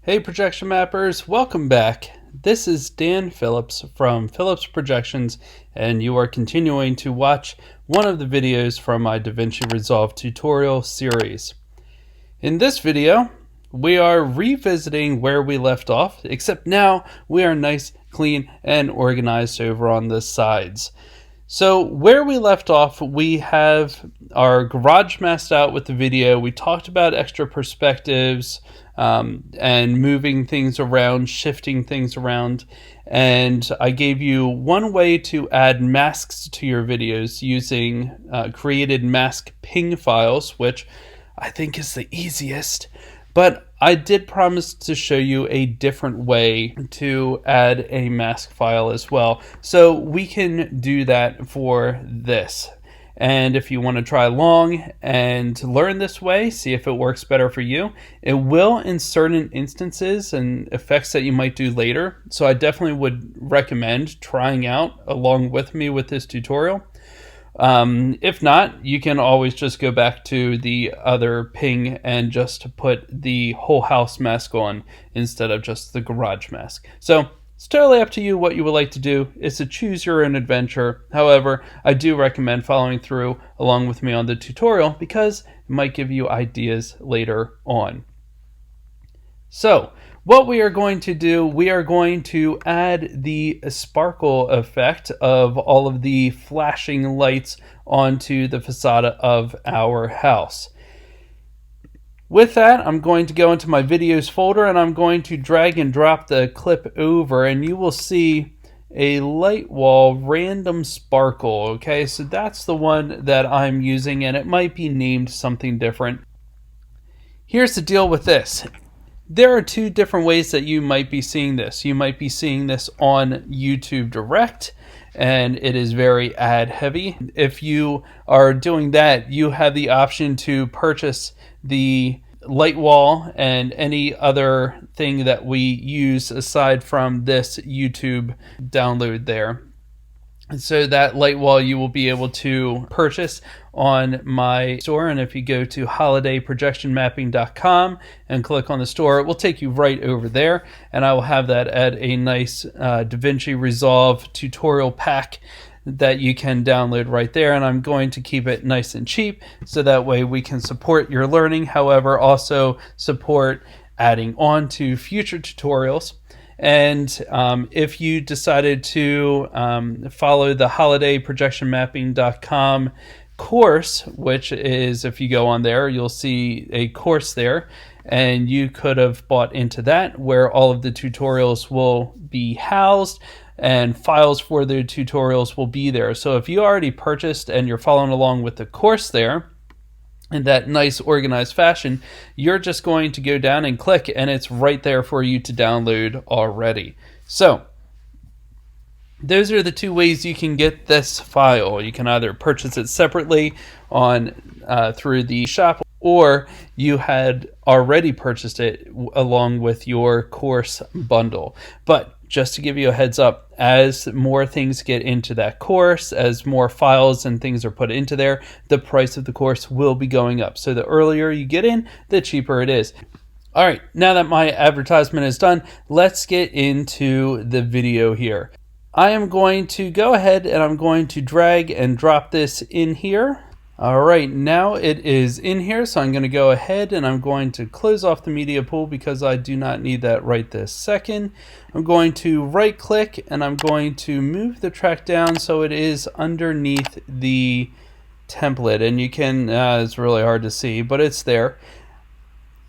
Hey projection mappers, welcome back. This is Dan Phillips from Phillips Projections, and you are continuing to watch one of the videos from my Davinci Resolve tutorial series. In this video, we are revisiting where we left off, except now we are nice, clean, and organized over on the sides. So where we left off, we have our garage masked out with the video. We talked about extra perspectives and moving things around, shifting things around. And I gave you one way to add masks to your videos using created mask ping files, which I think is the easiest. But I did promise to show you a different way to add a mask file as well. So we can do that for this. And if you want to try along and learn this way, see if it works better for you, it will in certain instances and effects that you might do later. So I definitely would recommend trying out along with me with this tutorial. If not, you can always just go back to the other ping and just put the whole house mask on instead of just the garage mask. So it's totally up to you what you would like to do. It's a choose your own adventure. However, I do recommend following through along with me on the tutorial because it might give you ideas later on. So what we are going to do, we are going to add the sparkle effect of all of the flashing lights onto the facade of our house. With that, I'm going to go into my videos folder and I'm going to drag and drop the clip over, and you will see a light wall random sparkle. Okay, so that's the one that I'm using, and it might be named something different. Here's the deal with this. There are two different ways that you might be seeing this. You might be seeing this on YouTube Direct, and it is very ad heavy. If you are doing that, you have the option to purchase the light wall and any other thing that we use aside from this YouTube download there. So that light wall you will be able to purchase on my store, and if you go to holidayprojectionmapping.com and click on the store, it will take you right over there, and I will have that at a nice Davinci Resolve tutorial pack that you can download right there, and I'm going to keep it nice and cheap so that way we can support your learning, however also support adding on to future tutorials. And if you decided to follow the holidayprojectionmapping.com course, which is, if you go on there, you'll see a course there, and you could have bought into that where all of the tutorials will be housed and files for the tutorials will be there. So if you already purchased and you're following along with the course there, in that nice organized fashion, you're just going to go down and click and it's right there for you to download already. So those are the two ways you can get this file. You can either purchase it separately on through the shop, or you had already purchased it along with your course bundle. But just to give you a heads up, as more things get into that course, as more files and things are put into there, the price of the course will be going up. So the earlier you get in, the cheaper it is. All right, now that my advertisement is done, let's get into the video here. I am going to go ahead and I'm going to drag and drop this in here. All right, now it is in here, so I'm going to go ahead and I'm going to close off the media pool because I do not need that right this second. I'm going to right click and I'm going to move the track down so it is underneath the template, and you can, it's really hard to see, but it's there.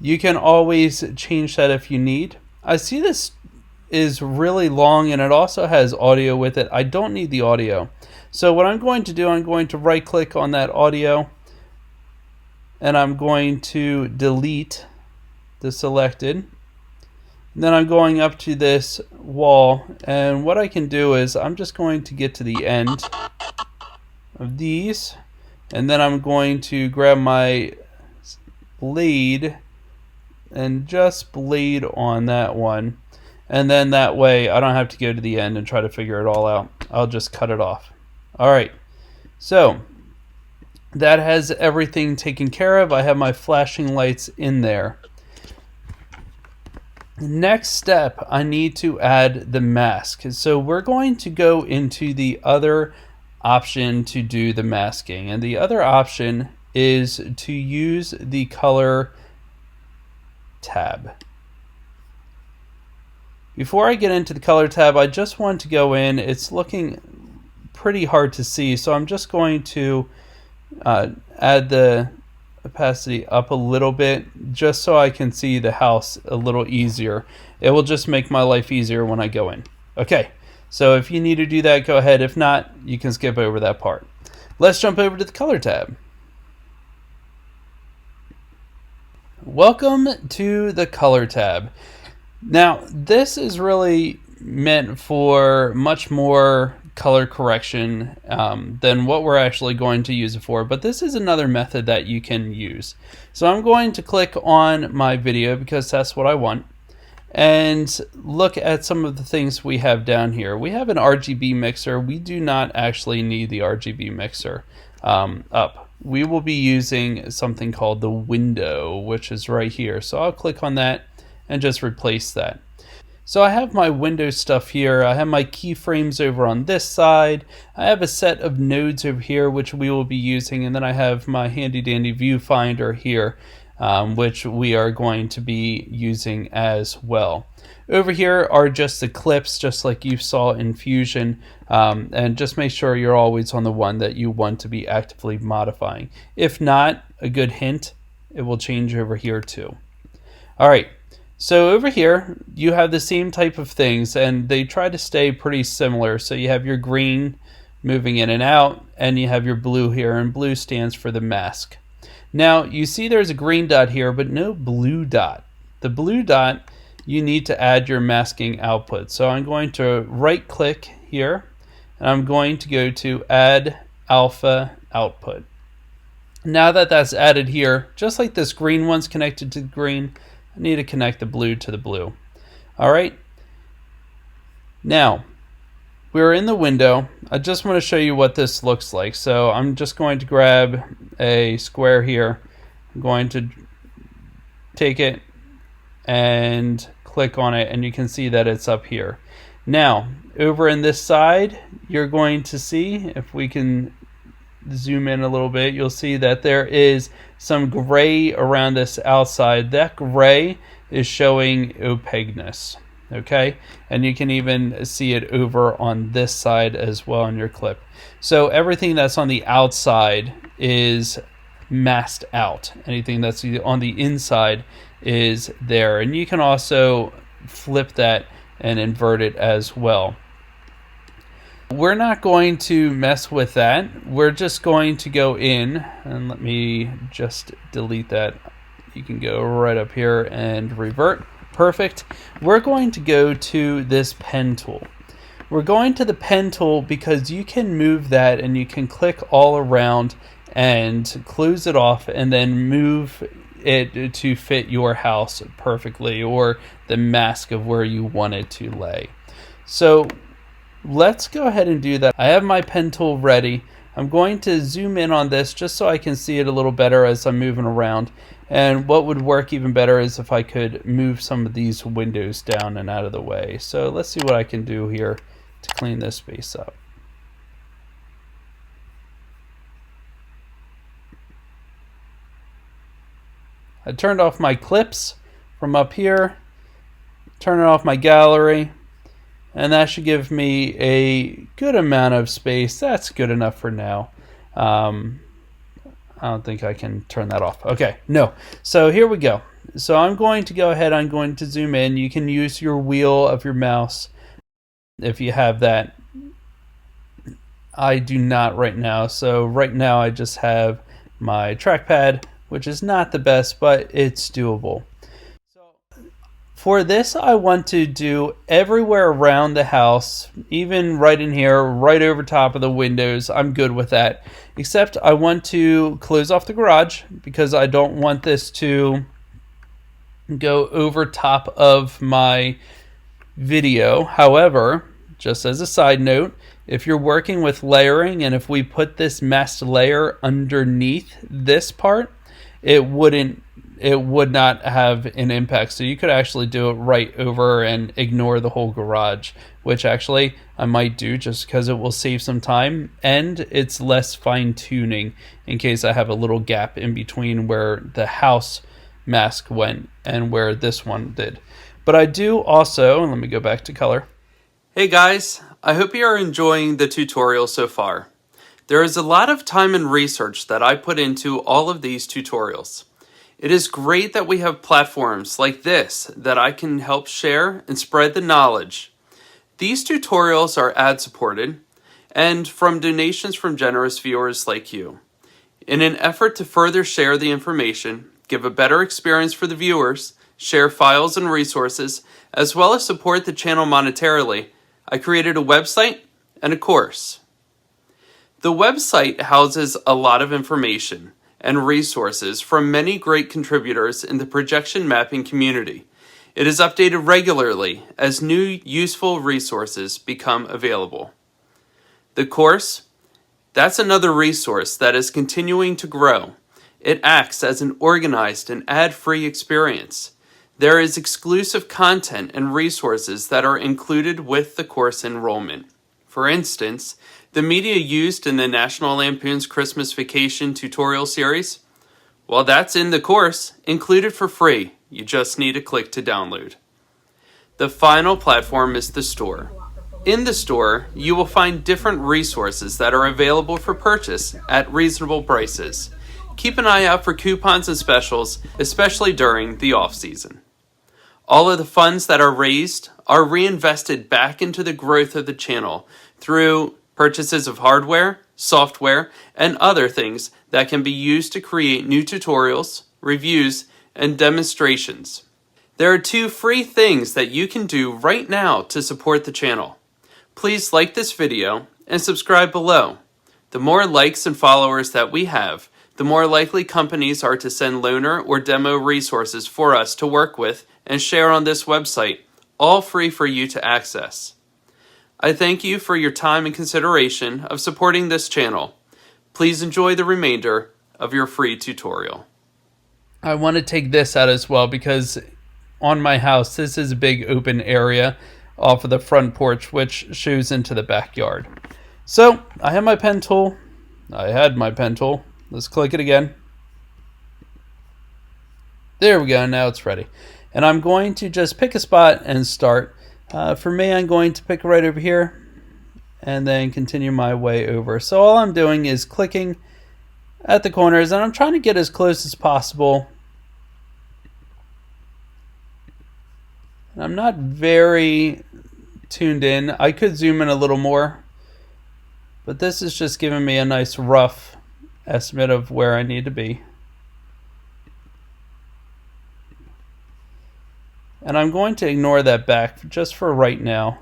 You can always change that if you need. I see this is really long and it also has audio with it. I don't need the audio. So what I'm going to do, I'm going to right click on that audio and I'm going to delete the selected. And then I'm going up to this wall, and what I can do is I'm just going to get to the end of these, and then I'm going to grab my blade and just blade on that one. And then that way I don't have to go to the end and try to figure it all out. I'll just cut it off. All right, so that has everything taken care of. I have my flashing lights in there. Next step, I need to add the mask. So we're going to go into the other option to do the masking, and the other option is to use the color tab. Before I get into the color tab, I just want to go in. It's looking pretty hard to see, so I'm just going to add the opacity up a little bit just so I can see the house a little easier. It will just make my life easier when I go in. Okay, so if you need to do that, go ahead. If not, you can skip over that part. Let's jump over to the color tab. Welcome to the color tab. Now, this is really meant for much more color correction than what we're actually going to use it for, but this is another method that you can use. So I'm going to click on my video because that's what I want, and look at some of the things we have down here. We have an RGB mixer. We do not actually need the RGB mixer up. We will be using something called the window, which is right here. So I'll click on that and just replace that. So I have my Windows stuff here. I have my keyframes over on this side. I have a set of nodes over here which we will be using, and then I have my handy dandy viewfinder here, which we are going to be using as well. Over here are just the clips, just like you saw in Fusion, and just make sure you're always on the one that you want to be actively modifying. If not, a good hint, it will change over here too. All right. So over here, you have the same type of things, and they try to stay pretty similar. So you have your green moving in and out, and you have your blue here, and blue stands for the mask. Now, you see there's a green dot here, but no blue dot. The blue dot, you need to add your masking output. So I'm going to right-click here, and I'm going to go to Add Alpha Output. Now that that's added here, just like this green one's connected to the green, I need to connect the blue to the blue. All right. Now, we're in the window. I just want to show you what this looks like. So I'm just going to grab a square here. I'm going to take it and click on it, and you can see that it's up here. Now, over in this side, you're going to see, if we can zoom in a little bit, you'll see that there is some gray around this outside. That gray is showing opaqueness, okay? And you can even see it over on this side as well in your clip. So everything that's on the outside is masked out. Anything that's on the inside is there. And you can also flip that and invert it as well. We're not going to mess with that. We're just going to go in, and let me just delete that. You can go right up here and revert. Perfect. We're going to go to this pen tool. We're going to the pen tool because you can move that, and you can click all around and close it off and then move it to fit your house perfectly, or the mask of where you want it to lay. So let's go ahead and do that. I have my pen tool ready. I'm going to zoom in on this just so I can see it a little better as I'm moving around. And what would work even better is if I could move some of these windows down and out of the way. So let's see what I can do here to clean this space up. I turned off my clips from up here, turning off my gallery, and that should give me a good amount of space. That's good enough for now. I don't think I can turn that off. Okay, no. So here we go. So I'm going to go ahead, I'm going to zoom in. You can use your wheel of your mouse if you have that. I do not right now. So right now I just have my trackpad, which is not the best, but it's doable. For this, I want to do everywhere around the house, even right in here, right over top of the windows. I'm good with that. Except I want to close off the garage because I don't want this to go over top of my video. However, just as a side note, if you're working with layering, and if we put this masked layer underneath this part, it wouldn't it would not have an impact. So you could actually do it right over and ignore the whole garage, which actually I might do just because it will save some time and it's less fine tuning in case I have a little gap in between where the house mask went and where this one did. But I do also, let me go back to color. Hey guys, I hope you are enjoying the tutorial so far. There is a lot of time and research that I put into all of these tutorials. It is great that we have platforms like this that I can help share and spread the knowledge. These tutorials are ad supported and from donations from generous viewers like you. In an effort to further share the information, give a better experience for the viewers, share files and resources, as well as support the channel monetarily, I created a website and a course. The website houses a lot of information and resources from many great contributors in the projection mapping community. It is updated regularly as new useful resources become available. The course, that's another resource that is continuing to grow. It acts as an organized and ad-free experience. There is exclusive content and resources that are included with the course enrollment. For instance, the media used in the National Lampoon's Christmas Vacation tutorial series, well, that's in the course, included for free. You just need to click to download. The final platform is the store. In the store, you will find different resources that are available for purchase at reasonable prices. Keep an eye out for coupons and specials, especially during the off-season. All of the funds that are raised are reinvested back into the growth of the channel through purchases of hardware, software, and other things that can be used to create new tutorials, reviews, and demonstrations. There are 2 free things that you can do right now to support the channel. Please like this video and subscribe below. The more likes and followers that we have, the more likely companies are to send loaner or demo resources for us to work with and share on this website, all free for you to access. I thank you for your time and consideration of supporting this channel. Please enjoy the remainder of your free tutorial. I want to take this out as well because on my house, this is a big open area off of the front porch, which shows into the backyard. So I have my pen tool. I had my pen tool. Let's click it again. There we go. Now it's ready. And I'm going to just pick a spot and start. For me, I'm going to pick right over here and then continue my way over. So all I'm doing is clicking at the corners and I'm trying to get as close as possible. I'm not very tuned in. I could zoom in a little more, but this is just giving me a nice rough estimate of where I need to be. And I'm going to ignore that back just for right now.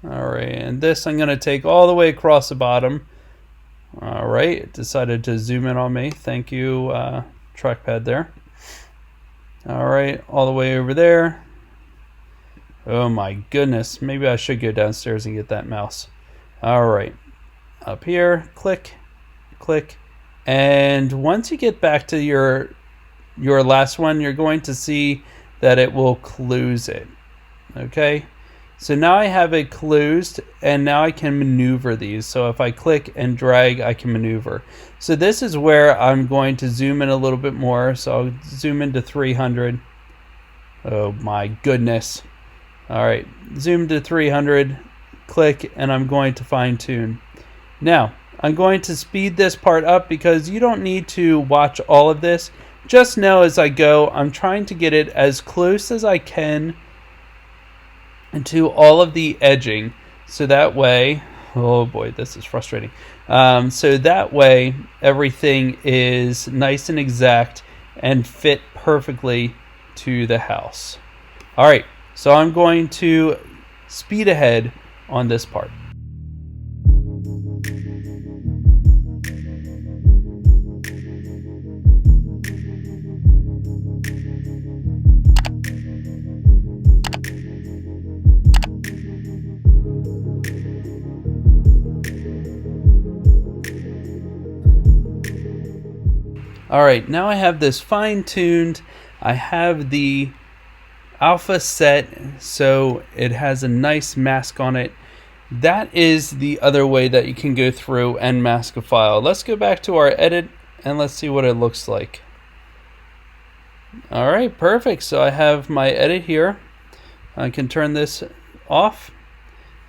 Alright, and this I'm going to take all the way across the bottom. Alright, it decided to zoom in on me. Thank you, trackpad there. Alright, all the way over there. Oh my goodness, maybe I should go downstairs and get that mouse. Alright, up here, click, click. And once you get back to your last one, you're going to see that it will close it. Okay, so now I have it closed and now I can maneuver these. So if I click and drag, I can maneuver. So this is where I'm going to zoom in a little bit more. So I'll zoom into 300. Oh my goodness. All right, zoom to 300, click, and I'm going to fine tune. Now I'm going to speed this part up because you don't need to watch all of this. Just know as I go, I'm trying to get it as close as I can to all of the edging. So that way, oh boy, this is frustrating. So that way, everything is nice and exact and fit perfectly to the house. All right, so I'm going to speed ahead on this part. All right, now I have this fine-tuned. I have the alpha set so it has a nice mask on it. That is the other way that you can go through and mask a file. Let's go back to our edit and let's see what it looks like. All right, perfect. So I have my edit here. I can turn this off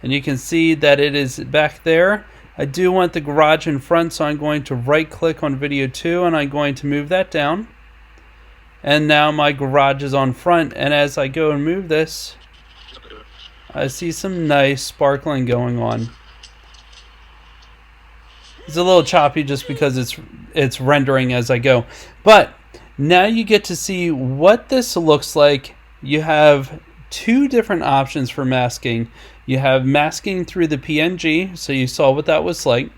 and you can see that it is back there. I do want the garage in front, so I'm going to right click on video 2 and I'm going to move that down. And now my garage is on front, and as I go and move this, I see some nice sparkling going on. It's a little choppy just because it's rendering as I go. But now you get to see what this looks like. You have two different options for masking. You have masking through the PNG, so you saw what that was like.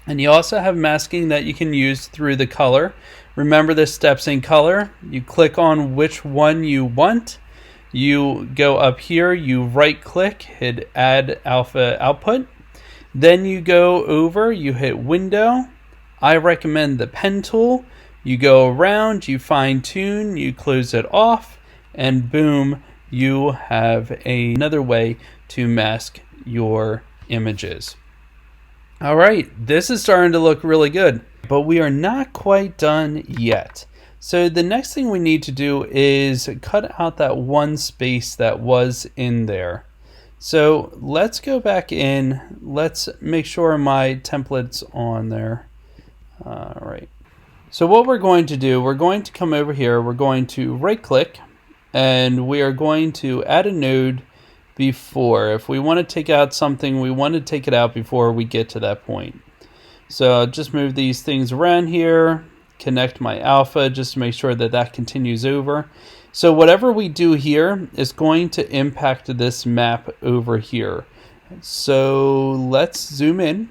And you also have masking that you can use through the color. Remember the steps in color. You click on which one you want. You go up here, you right click, hit add alpha output. Then you go over, you hit window. I recommend the pen tool. You go around, you fine tune, you close it off, and boom, you have another way to mask your images. All right, this is starting to look really good, but we are not quite done yet. So the next thing we need to do is cut out that one space that was in there. So let's go back in. Let's make sure my template's on there. All right. So what we're going to do, we're going to come over here. We're going to right click and we are going to add a node before. If we want to take out something, we want to take it out before we get to that point. So I'll just move these things around here, connect my alpha just to make sure that that continues over. So whatever we do here is going to impact this map over here. So let's zoom in.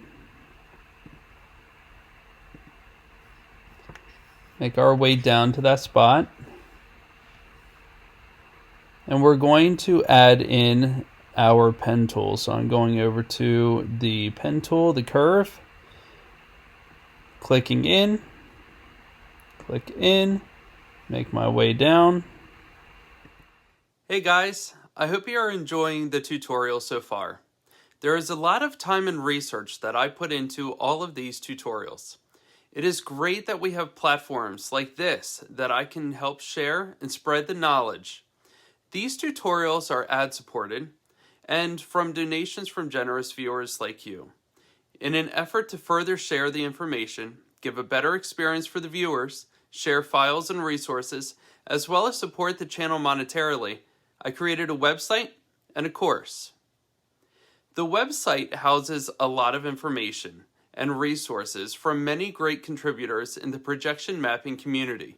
Make our way down to that spot. And we're going to add in our pen tool. So I'm going over to the pen tool, the curve, clicking in, click in, make my way down. Hey guys, I hope you are enjoying the tutorial so far. There is a lot of time and research that I put into all of these tutorials. It is great that we have platforms like this that I can help share and spread the knowledge. These tutorials are ad-supported and from donations from generous viewers like you. In an effort to further share the information, give a better experience for the viewers, share files and resources, as well as support the channel monetarily, I created a website and a course. The website houses a lot of information and resources from many great contributors in the projection mapping community.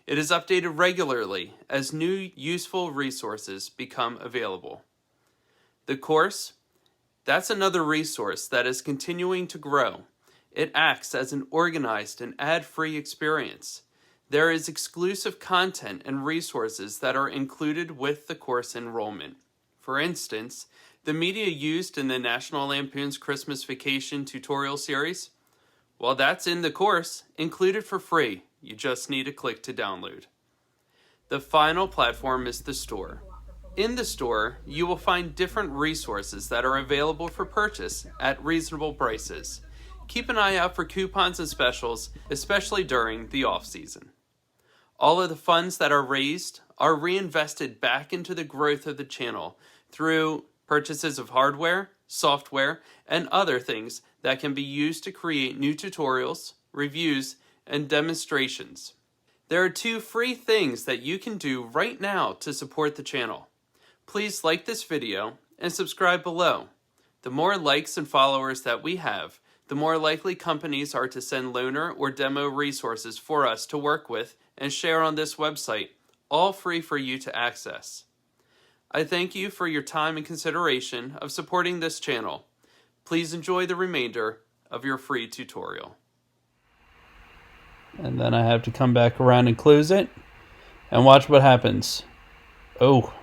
It is updated regularly as new useful resources become available. The course, that's another resource that is continuing to grow. It acts as an organized and ad-free experience. There is exclusive content and resources that are included with the course enrollment. For instance, the media used in the National Lampoon's Christmas Vacation tutorial series, well, that's in the course, included for free. You just need to click to download. The final platform is the store. In the store, you will find different resources that are available for purchase at reasonable prices. Keep an eye out for coupons and specials, especially during the off-season. All of the funds that are raised are reinvested back into the growth of the channel through purchases of hardware, software, and other things that can be used to create new tutorials, reviews, and demonstrations. There are 2 free things that you can do right now to support the channel. Please like this video and subscribe below. The more likes and followers that we have, the more likely companies are to send loaner or demo resources for us to work with and share on this website, all free for you to access. I thank you for your time and consideration of supporting this channel. Please enjoy the remainder of your free tutorial. And then I have to come back around and close it and watch what happens. Oh,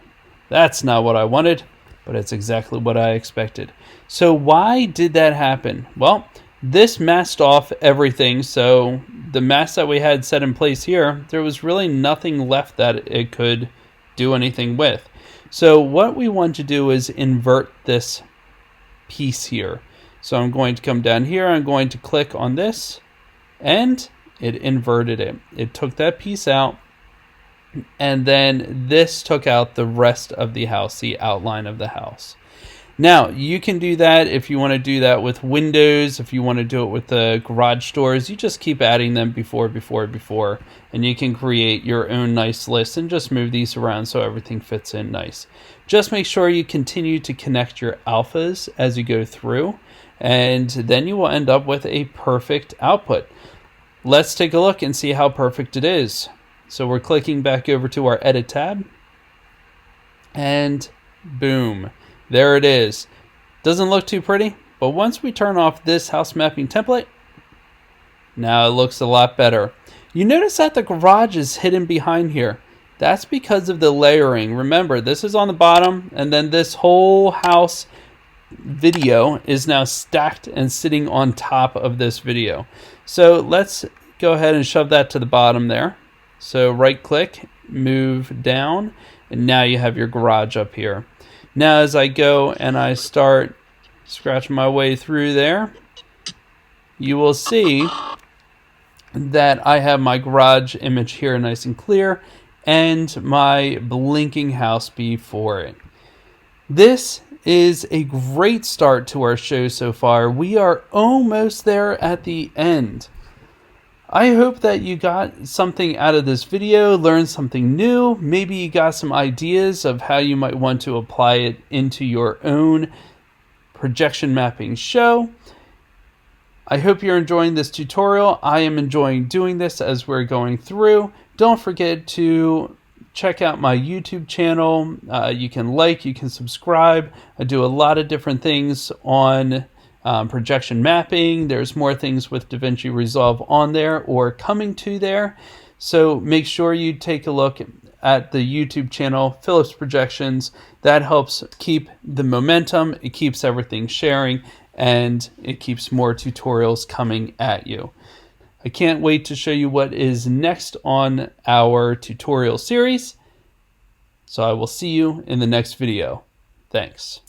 that's not what I wanted, but it's exactly what I expected. So why did that happen? Well, This masked off everything, so the mask that we had set in place here, there was really nothing left that it could do anything with. So what we want to do is invert this piece here. So I'm going to come down here, I'm going to click on this, and it inverted it. It took that piece out, and then this took out the rest of the house, the outline of the house. Now, you can do that if you want to do that with windows, if you want to do it with the garage doors. You just keep adding them before, and you can create your own nice list and just move these around so everything fits in nice. Just make sure you continue to connect your alphas as you go through, and then you will end up with a perfect output. Let's take a look and see how perfect it is. So we're clicking back over to our Edit tab, and boom. There it is. Doesn't look too pretty, but once we turn off this house mapping template, now it looks a lot better. You notice that the garage is hidden behind here. That's because of the layering. Remember, this is on the bottom, and then this whole house video is now stacked and sitting on top of this video. So let's go ahead and shove that to the bottom there. So right click, move down, and now you have your garage up here. Now as I go and I start scratching my way through there, you will see that I have my garage image here nice and clear and my blinking house before it. This is a great start to our show so far. We are almost there at the end. I hope that you got something out of this video, learned something new. Maybe you got some ideas of how you might want to apply it into your own projection mapping show. I hope you're enjoying this tutorial. I am enjoying doing this as we're going through. Don't forget to check out my YouTube channel. You can like, you can subscribe. I do a lot of different things on projection mapping. There's more things with Davinci Resolve on there or coming to there. So make sure you take a look at the YouTube channel, Phillips Projections. That helps keep the momentum. It keeps everything sharing, and it keeps more tutorials coming at you. I can't wait to show you what is next on our tutorial series. So I will see you in the next video. Thanks.